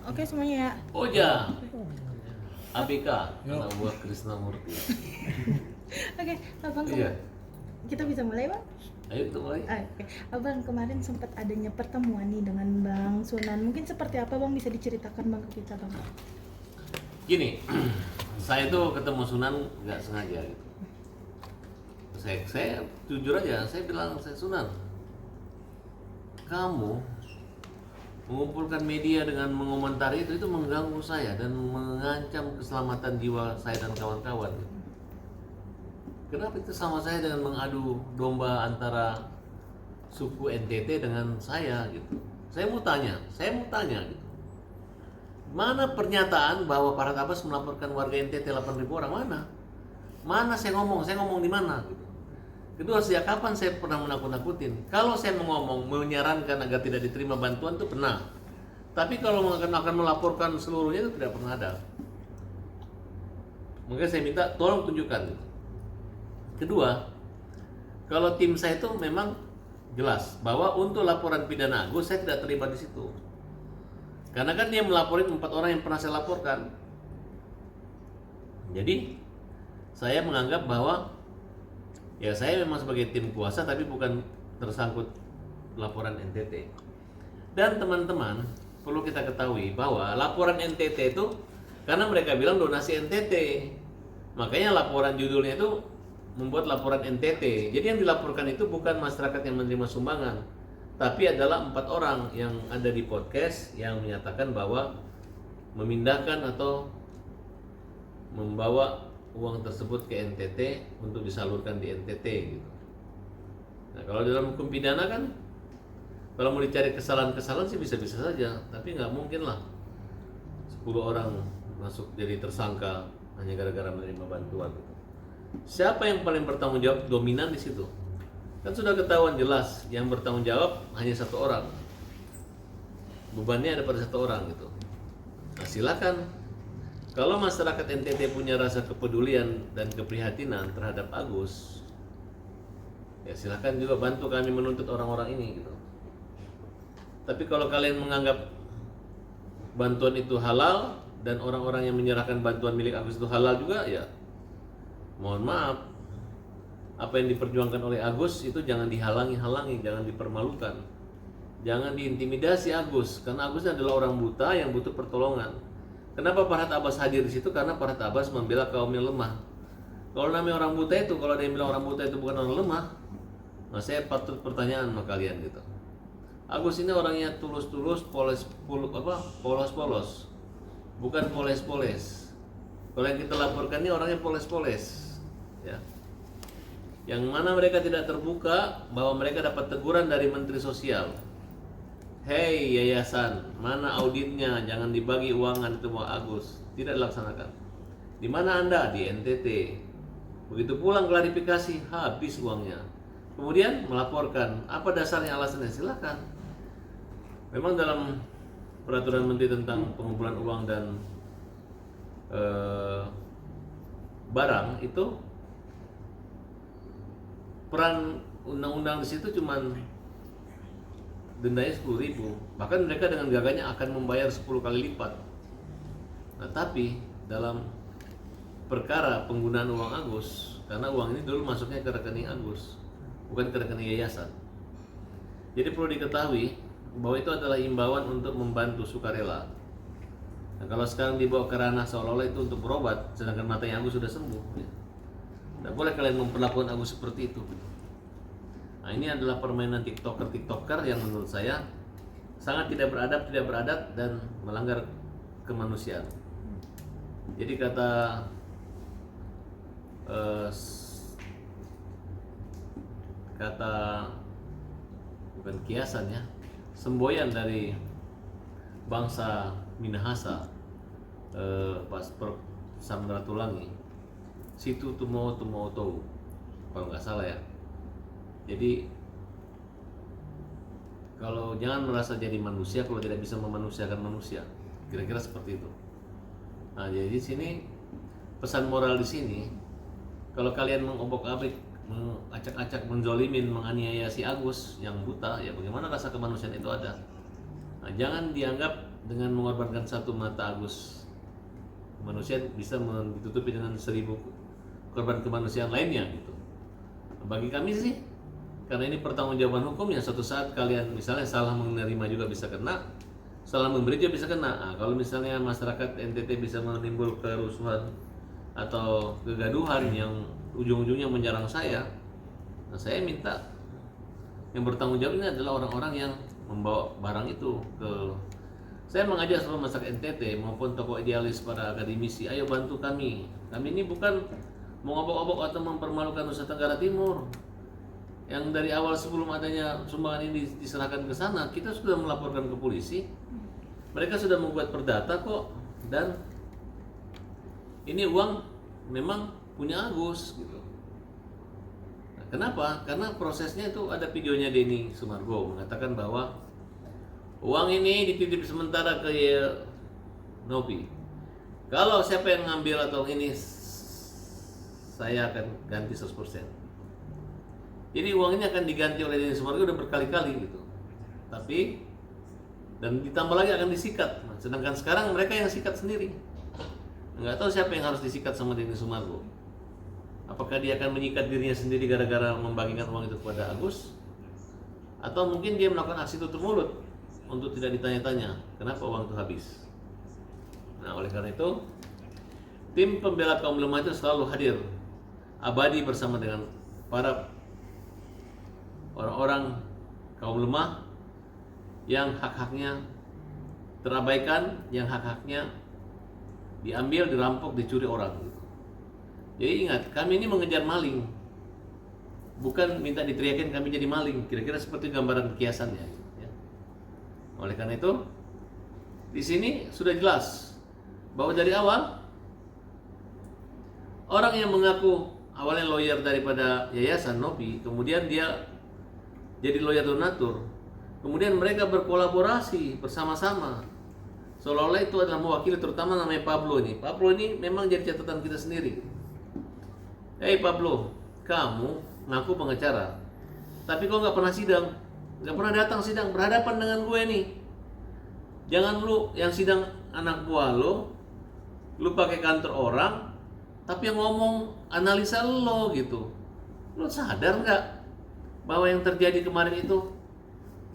Oke semuanya ya. Oja, ABK, anak buah Krisnamurti. Oke, abang Iya, kita bisa mulai bang? ayo kita mulai. Oke, abang kemarin sempat adanya pertemuan nih dengan Bang Sunan. Mungkin seperti apa bang, bisa diceritakan bang ke kita bang? Gini, saya tuh ketemu Sunan nggak sengaja gitu. Saya jujur aja, saya bilang, saya Sunan, kamu mengumpulkan media dengan mengomentari itu mengganggu saya dan mengancam keselamatan jiwa saya dan kawan-kawan. Kenapa itu sama saya dengan mengadu domba antara suku NTT dengan saya gitu. Saya mau tanya gitu. Mana pernyataan bahwa Farhad Abbas melaporkan warga NTT 8.000 orang, mana? Mana saya ngomong di mana gitu. Kedua, sejak kapan saya pernah menakut-nakutin? Kalau saya menyarankan agar tidak diterima bantuan itu pernah. Tapi kalau akan melaporkan seluruhnya itu tidak pernah ada. Maka saya minta tolong tunjukkan gitu. Kedua, kalau tim saya itu memang jelas bahwa untuk laporan pidana Agus saya tidak terlibat di situ. Karena kan dia melaporin 4 orang yang pernah saya laporkan. Jadi saya menganggap bahwa ya saya memang sebagai tim kuasa tapi bukan tersangkut laporan NTT. Dan teman-teman perlu kita ketahui bahwa laporan NTT itu karena mereka bilang donasi NTT, makanya laporan judulnya itu membuat laporan NTT. Jadi yang dilaporkan itu bukan masyarakat yang menerima sumbangan, tapi adalah 4 orang yang ada di podcast yang menyatakan bahwa memindahkan atau membawa uang tersebut ke NTT untuk disalurkan di NTT gitu. Nah, kalau dalam hukum pidana kan kalau mau dicari kesalahan-kesalahan sih bisa-bisa saja, tapi nggak mungkin lah 10 orang masuk jadi tersangka hanya gara-gara menerima bantuan. Siapa yang paling bertanggung jawab dominan di situ? Kan sudah ketahuan jelas yang bertanggung jawab hanya 1 orang. Bebannya ada pada 1 orang gitu. Nah, silakan. Kalau masyarakat NTT punya rasa kepedulian dan keprihatinan terhadap Agus, ya silakan juga bantu kami menuntut orang-orang ini gitu. Tapi kalau kalian menganggap bantuan itu halal dan orang-orang yang menyerahkan bantuan milik Agus itu halal juga, ya mohon maaf, apa yang diperjuangkan oleh Agus itu jangan dihalangi, jangan dipermalukan, jangan diintimidasi Agus, karena Agus adalah orang buta yang butuh pertolongan. Kenapa Farhad Abbas hadir di situ? Karena Farhad Abbas membela kaum yang lemah. Kalau namanya orang buta itu, kalau ada yang bilang orang buta itu bukan orang lemah, nah saya patut pertanyaan sama kalian gitu. Agus ini orangnya tulus-tulus, polos-polos, bukan poles-poles. Kalau yang kita laporkan ini orangnya poles-poles, ya. Yang mana mereka tidak terbuka bahwa mereka dapat teguran dari Menteri Sosial. Hei yayasan, mana auditnya? Jangan dibagi uangan itu mau Agus. Tidak dilaksanakan. Di mana Anda? Di NTT. Begitu pulang klarifikasi, habis uangnya. Kemudian melaporkan. Apa dasarnya, alasannya? Silakan. Memang dalam peraturan Menteri tentang pengumpulan uang dan barang itu peran undang-undang di situ cuman dendanya 10.000, bahkan mereka dengan gagahnya akan membayar 10 kali lipat. Nah, tapi dalam perkara penggunaan uang Agus, karena uang ini dulu masuknya ke rekening Agus, bukan ke rekening yayasan. Jadi perlu diketahui bahwa itu adalah imbauan untuk membantu sukarela. Nah, kalau sekarang dibawa ke ranah seolah-olah itu untuk berobat, sedangkan matanya Agus sudah sembuh. Ya. Nah, boleh kalian memperlakukan Agus seperti itu. Nah, ini adalah permainan tiktoker yang menurut saya sangat tidak beradab dan melanggar kemanusiaan. Jadi kata bukan kiasan ya, semboyan dari bangsa Minahasa, Pak Samratulangi, situ tumo tau, kalau nggak salah ya. Jadi kalau jangan merasa jadi manusia kalau tidak bisa memanusiakan manusia, kira-kira seperti itu. Nah, jadi di sini pesan moral di sini, kalau kalian mengobok-abrik, mengacak-acak, menzolimin, menganiaya si Agus yang buta, ya bagaimana rasa kemanusiaan itu ada? Nah, jangan dianggap dengan mengorbankan satu mata Agus manusia bisa ditutupi dengan 1000 korban kemanusiaan lainnya gitu. Bagi kami sih, karena ini pertanggungjawaban hukum yang suatu saat kalian misalnya salah menerima juga bisa kena, salah memberi juga bisa kena. Nah, kalau misalnya masyarakat NTT bisa menimbul kerusuhan atau kegaduhan yang ujung-ujungnya menyerang saya, nah saya minta yang bertanggung jawab ini adalah orang-orang yang membawa barang itu ke. Saya mengajak seluruh masyarakat NTT maupun tokoh idealis para akademisi, ayo bantu kami. Kami ini bukan mengobok-obok atau mempermalukan Nusa Tenggara Timur. Yang dari awal sebelum adanya sumbangan ini diserahkan ke sana, kita sudah melaporkan ke polisi. Mereka sudah membuat perdata kok, dan ini uang memang punya Agus gitu. Nah, kenapa? Karena prosesnya itu ada videonya Denny Sumargo mengatakan bahwa uang ini dititip sementara ke Nopi. Kalau siapa yang ngambil atau ini, saya akan ganti 100%. Jadi uang ini akan diganti oleh Denny Sumargo udah berkali-kali gitu. Tapi dan ditambah lagi akan disikat. Nah, sedangkan sekarang mereka yang sikat sendiri. Nggak tahu siapa yang harus disikat sama Denny Sumargo. Apakah dia akan menyikat dirinya sendiri gara-gara membagikan uang itu kepada Agus? Atau mungkin dia melakukan aksi tutup mulut untuk tidak ditanya-tanya kenapa uang itu habis. Nah, oleh karena itu tim pembela kaum lemah itu selalu hadir abadi bersama dengan para orang-orang kaum lemah yang hak-haknya terabaikan, yang hak-haknya diambil, dirampok, dicuri orang. Jadi ingat, kami ini mengejar maling, bukan minta diteriakin kami jadi maling. Kira-kira seperti gambaran kiasannya. Oleh karena itu, di sini sudah jelas bahwa dari awal orang yang mengaku awalnya lawyer daripada yayasan Nopi, kemudian dia jadi lawyer donatur, kemudian mereka berkolaborasi bersama-sama, seolah-olah itu adalah mewakili, terutama namanya Pablo ini. Pablo ini memang jadi catatan kita sendiri. Hey Pablo, kamu ngaku pengacara, tapi kau nggak pernah sidang. Gak pernah datang sidang, berhadapan dengan gue nih. Jangan lu yang sidang anak buah lu pakai kantor orang, tapi yang ngomong analisa lo gitu. Lu sadar nggak bahwa yang terjadi kemarin itu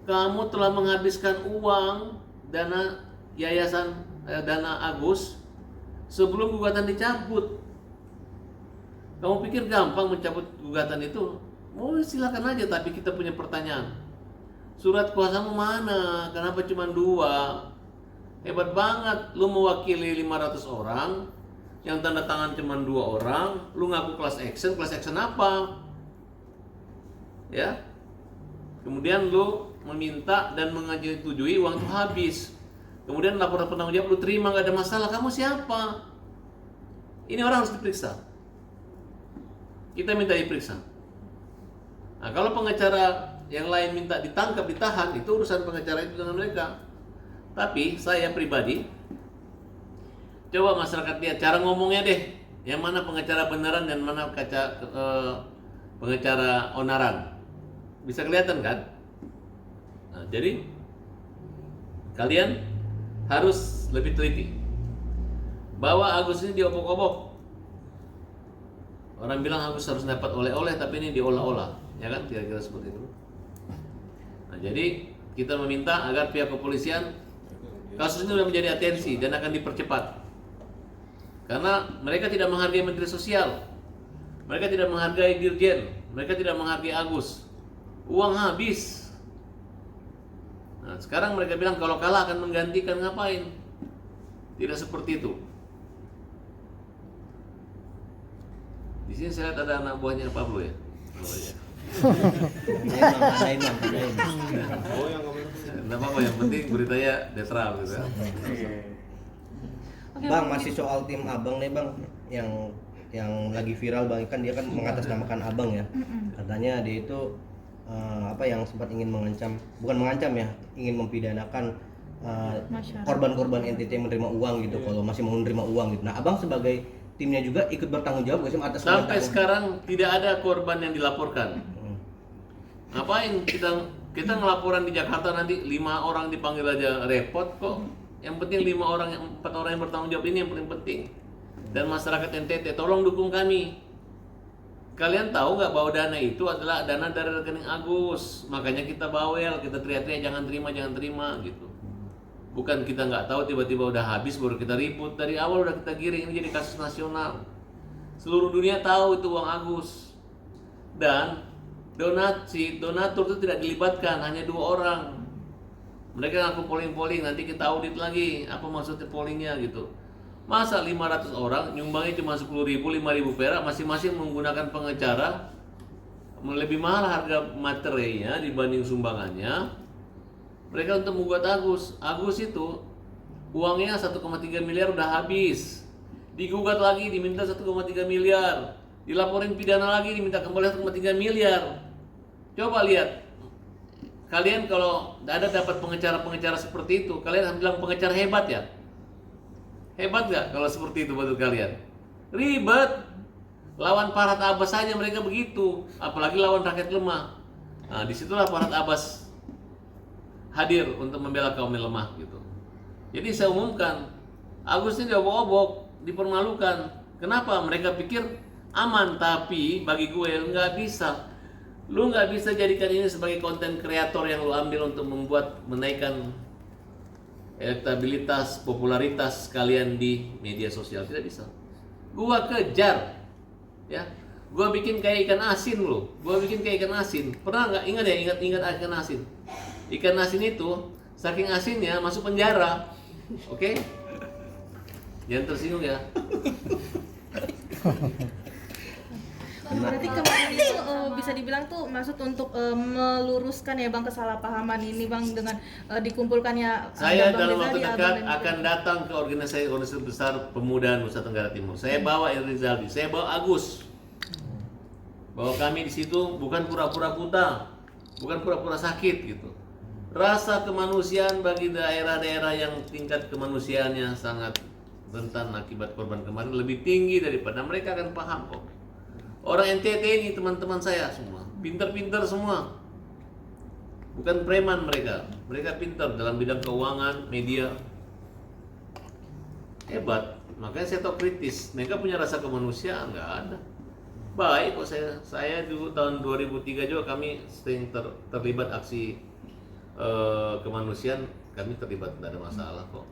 kamu telah menghabiskan uang dana yayasan dana Agus sebelum gugatan dicabut. Kamu pikir gampang mencabut gugatan itu? Oh silakan aja, tapi kita punya pertanyaan. Surat kuasamu mana? Kenapa cuma 2? Hebat banget, lu mewakili 500 orang, yang tanda tangan cuma 2 orang, lu ngaku class action apa? Ya. Kemudian lu meminta dan menyetujui uang itu habis. Kemudian laporan penanggung jawab lu terima, nggak ada masalah. Kamu siapa? Ini orang harus diperiksa. Kita minta diperiksa. Nah, kalau pengacara yang lain minta ditangkap, ditahan, itu urusan pengacara itu dengan mereka. Tapi saya pribadi, coba masyarakat lihat cara ngomongnya deh, yang mana pengacara beneran dan mana pengacara onaran. Bisa kelihatan kan? Nah, jadi kalian harus lebih teliti bahwa Agus ini diobok-obok. Orang bilang Agus harus dapat oleh-oleh, tapi ini diolah-olah, ya kan? Kira-kira seperti itu. Nah, jadi kita meminta agar pihak kepolisian kasus ini sudah menjadi atensi dan akan dipercepat. Karena mereka tidak menghargai Menteri Sosial, mereka tidak menghargai Dirjen, mereka tidak menghargai Agus. Uang habis. Nah, sekarang mereka bilang kalau kalah akan menggantikan, ngapain? Tidak seperti itu. Di sini saya lihat ada anak buahnya Pablo ya. Oh ya. Oh yang ngomong. Tidak apa-apa, yang penting beritanya netral gitu ya. Bang, masih soal tim Abang nih Bang, yang lagi viral Bang, kan dia kan mengatasnamakan Abang ya. Katanya dia itu yang sempat ingin mengancam, bukan mengancam ya, ingin mempidanakan korban-korban NTT menerima uang gitu, kalau masih mau menerima uang gitu. Nah, Abang sebagai timnya juga ikut bertanggung jawab gak sih atas sampai sekarang tidak ada korban yang dilaporkan. Ngapain kita ngelaporan di Jakarta nanti 5 orang dipanggil aja repot kok. Yang penting 4 orang yang bertanggung jawab ini yang paling penting. Dan masyarakat NTT, tolong dukung kami. Kalian tahu nggak bahwa dana itu adalah dana dari rekening Agus? Makanya kita bawel, kita teriak-teriak jangan terima gitu. Bukan kita nggak tahu tiba-tiba udah habis baru kita ribut. Dari awal udah kita giring, ini jadi kasus nasional. Seluruh dunia tahu itu uang Agus. Dan donatur itu tidak dilibatkan, hanya 2 orang. Mereka ngaku polling, nanti kita audit lagi apa maksudnya pollingnya gitu. Masa 500 orang nyumbangnya cuma 10.000, 5.000 perak, masing-masing menggunakan pengacara, lebih mahal harga materinya dibanding sumbangannya. Mereka untuk membuat Agus itu uangnya 1,3 miliar udah habis, digugat lagi diminta 1,3 miliar, dilaporin pidana lagi diminta kembali 1,3 miliar. Coba lihat, kalian kalau ada dapat pengacara seperti itu, kalian bilang pengacara hebat ya? Hebat gak kalau seperti itu buat kalian? Ribet. Lawan Farhad Abbas saja mereka begitu, apalagi lawan rakyat lemah. Nah, disitulah Farhad Abbas hadir untuk membela kaum yang lemah gitu. Jadi saya umumkan, Agus ini diobok-obok, dipermalukan. Kenapa? Mereka pikir aman, tapi bagi gue nggak bisa. Lu nggak bisa jadikan ini sebagai konten kreator yang lu ambil untuk menaikkan elektabilitas, popularitas kalian di media sosial. Tidak bisa. Gua kejar, ya. Gua bikin kayak ikan asin loh. Pernah nggak ingat ikan asin? Ikan asin itu saking asinnya masuk penjara. Oke? Jangan tersinggung ya. Berarti kemarin itu bisa dibilang tuh maksud untuk meluruskan ya Bang kesalahpahaman ini Bang dengan dikumpulkannya Saya Bang dalam Rizal waktu di dekat Abang akan datang ke organisasi besar pemuda Nusa Tenggara Timur. Saya bawa Rizaldi, saya bawa Agus. Bahwa kami di situ bukan pura-pura buta, bukan pura-pura sakit gitu. Rasa kemanusiaan bagi daerah-daerah yang tingkat kemanusiaannya sangat rentan akibat korban kemarin lebih tinggi daripada mereka akan paham kok. Orang NTT ini teman-teman saya semua, pinter-pinter semua. Bukan preman mereka pinter dalam bidang keuangan, media. Hebat, makanya saya tahu kritis. Mereka punya rasa kemanusiaan, nggak ada. Baik kok saya dulu tahun 2003 juga kami sering terlibat aksi kemanusiaan, kami terlibat, tidak ada masalah kok.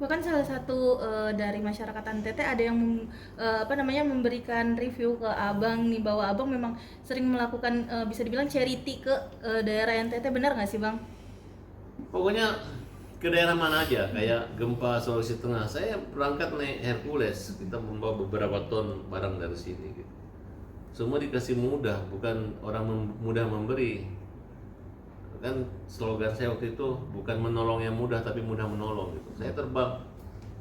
Bahkan salah satu dari masyarakat NTT ada yang memberikan review ke Abang nih bahwa Abang memang sering melakukan bisa dibilang charity ke daerah NTT, benar nggak sih Bang? Pokoknya ke daerah mana aja, kayak gempa Sulawesi Tengah, saya berangkat naik Hercules, kita membawa beberapa ton barang dari sini gitu. Semua dikasih mudah, bukan orang mudah memberi. Kan slogan saya waktu itu bukan menolong yang mudah tapi mudah menolong gitu. Saya terbang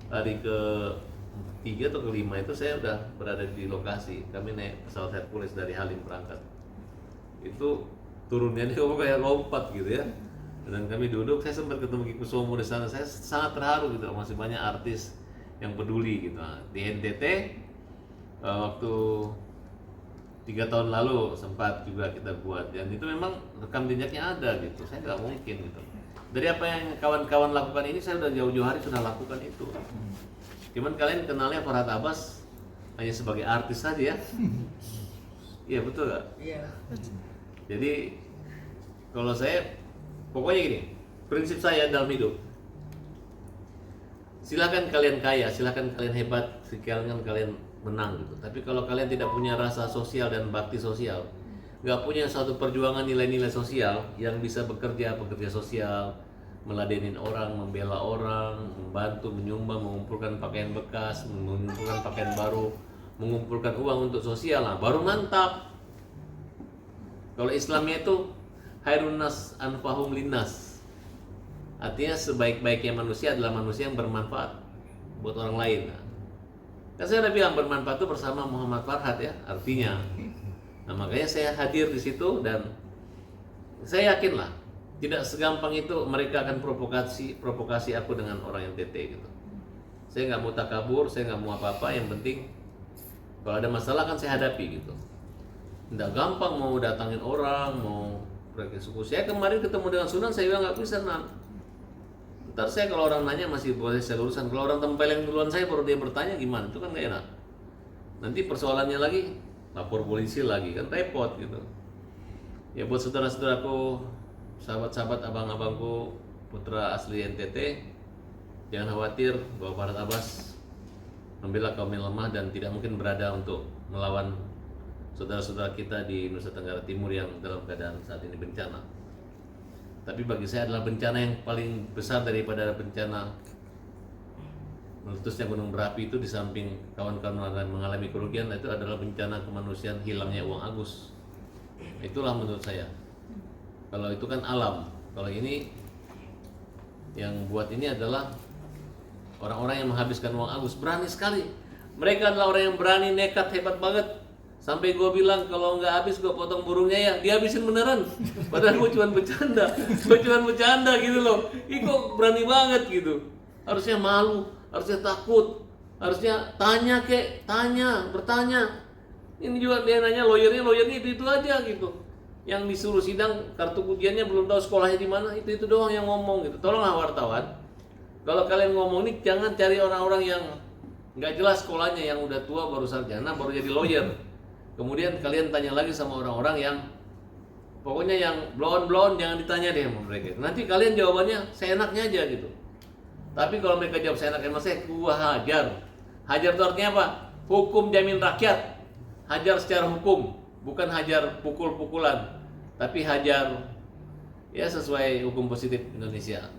hari ke-3 atau ke-5 itu saya udah berada di lokasi. Kami naik pesawat Hercules dari Halim berangkat. Itu turunnya dia kayak lompat gitu ya. Dan kami duduk, saya sempat ketemu Ki Kusumo di sana. Saya sangat terharu gitu, masih banyak artis yang peduli gitu. Nah, di NTT waktu 3 tahun lalu sempat juga kita buat, dan itu memang rekam jejaknya ada gitu. Saya nggak mungkin gitu. Dari apa yang kawan-kawan lakukan ini, saya udah jauh-jauh hari sudah lakukan itu. Cuman kalian kenalnya Farhad Abbas hanya sebagai artis saja ya. Iya betul nggak? Iya. Jadi kalau saya pokoknya gini, prinsip saya dalam hidup. Silakan kalian kaya, silakan kalian hebat, silakan kalian menang gitu. Tapi kalau kalian tidak punya rasa sosial dan bakti sosial, nggak punya suatu perjuangan nilai-nilai sosial yang bisa pekerja sosial, meladenin orang, membela orang, membantu, menyumbang, mengumpulkan pakaian bekas, mengumpulkan pakaian baru, mengumpulkan uang untuk sosial, nah baru mantap. Kalau Islamnya itu khairun nas anfahum linnas, artinya sebaik-baiknya manusia adalah manusia yang bermanfaat buat orang lain. Kan saya udah bilang bermanfaat itu bersama Muhammad Farhad ya, artinya. Nah makanya saya hadir di situ dan saya yakin lah tidak segampang itu mereka akan provokasi aku dengan orang NTT gitu. Saya nggak mau takabur, saya nggak mau apa-apa, yang penting kalau ada masalah kan saya hadapi gitu. Nggak gampang mau datangin orang, mau proyek suku. Saya kemarin ketemu dengan Sunan, saya bilang nggak bisa Ntar saya kalau orang nanya masih boleh saya luruskan. Kalau orang tempeleng duluan saya baru dia bertanya gimana? Itu kan gak enak. Nanti persoalannya lagi lapor polisi lagi kan repot gitu. Ya buat saudara-saudaraku, sahabat-sahabat abang-abangku putra asli NTT, jangan khawatir bahwa Farhad Abbas membela kaum yang lemah dan tidak mungkin berada untuk melawan saudara-saudara kita di Nusa Tenggara Timur yang dalam keadaan saat ini bencana. Tapi bagi saya adalah bencana yang paling besar daripada bencana meletusnya gunung berapi itu, di samping kawan-kawan mengalami kerugian, itu adalah bencana kemanusiaan hilangnya uang Agus. Itulah menurut saya. Kalau itu kan alam, kalau ini yang buat ini adalah orang-orang yang menghabiskan uang Agus. Berani sekali. Mereka adalah orang yang berani, nekat, hebat banget. Sampai gue bilang kalau nggak habis gue potong burungnya ya, dihabisin beneran. Padahal gue cuma bercanda gitu loh. Ih kok berani banget gitu. Harusnya malu, harusnya takut, harusnya bertanya. Ini juga dia nanya lawyernya itu aja gitu. Yang disuruh sidang kartu ujiannya belum tahu sekolahnya di mana, itu doang yang ngomong gitu. Tolonglah wartawan, kalau kalian ngomong ini jangan cari orang-orang yang nggak jelas sekolahnya, yang udah tua baru sarjana baru jadi lawyer. Kemudian kalian tanya lagi sama orang-orang yang pokoknya yang blon jangan ditanya deh sama mereka. Nanti kalian jawabannya seenaknya aja gitu. Tapi kalau mereka jawab seenaknya mas saya, gua hajar. Hajar itu artinya apa? Hukum jamin rakyat. Hajar secara hukum, bukan hajar pukul-pukulan, tapi hajar ya sesuai hukum positif Indonesia.